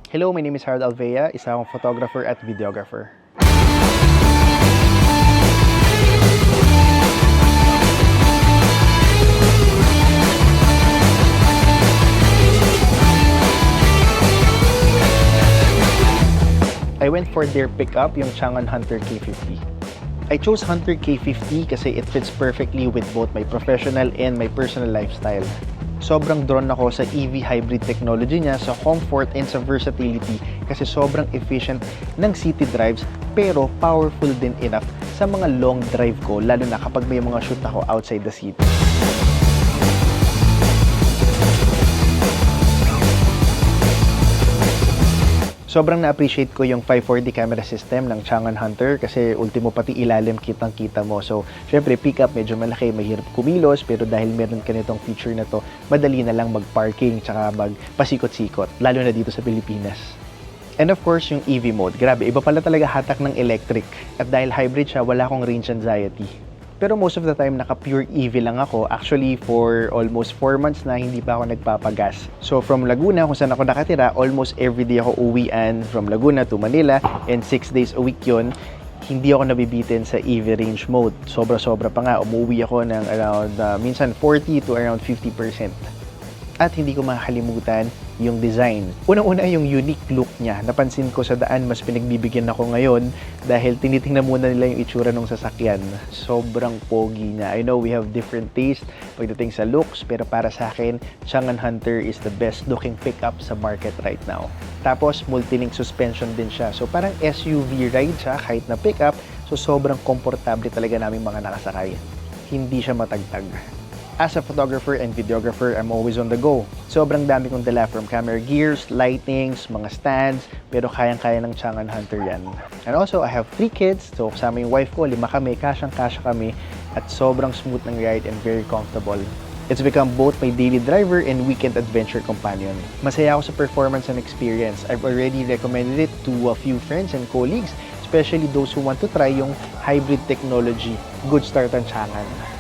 Hello, my name is Harold Alvea, isa akong photographer at videographer. I went for their pickup, yung Changan Hunter K50. I chose Hunter K50 kasi it fits perfectly with both my professional and my personal lifestyle. Sobrang drawn ako sa EV hybrid technology niya, sa comfort and sa versatility kasi sobrang efficient ng city drives pero powerful din enough sa mga long drive ko, lalo na kapag may mga shoot ako outside the city. Sobrang na-appreciate ko yung 540 camera system ng Changan Hunter kasi ultimo pati ilalim kitang-kita mo. So, syempre, pickup medyo malaki, mahirap kumilos, pero dahil meron ka nitong feature na to, madali na lang mag-parking tsaka magpasikot-sikot, lalo na dito sa Pilipinas. And of course, yung EV mode. Grabe, iba pala talaga hatak ng electric. At dahil hybrid siya, wala akong range anxiety. Pero most of the time, naka-pure EV lang ako. Actually, for almost 4 months na, hindi pa ako nagpapagas. So, from Laguna, kung saan ako nakatira, almost everyday ako uwian from Laguna to Manila. And 6 days a week yun, hindi ako nabibitin sa EV range mode. Sobra-sobra pa nga. Umuwi ako ng around, minsan 40 to around 50%. At hindi ko makakalimutan yung design. Unang-una yung unique look niya. Napansin ko sa daan, mas pinagbibigyan ako ngayon dahil tinitingnan muna nila yung itsura ng sasakyan. Sobrang pogi niya. I know we have different taste pagdating sa looks, pero para sa akin, Changan Hunter is the best looking pickup sa market right now. Tapos, multi-link suspension din siya. So, parang SUV ride siya kahit na pickup. So, sobrang komportable talaga naming mga nakasakay. Hindi siya matagtag. As a photographer and videographer, I'm always on the go. Sobrang dami kong dala from camera gears, lightings, mga stands, pero kayang-kaya ng Changan Hunter yan. And also, I have 3 kids, so kasama yung wife ko, 5 kami, kasyang-kasya kami, at sobrang smooth ng ride and very comfortable. It's become both my daily driver and weekend adventure companion. Masaya ako sa performance and experience. I've already recommended it to a few friends and colleagues, especially those who want to try yung hybrid technology. Good start ang Changan.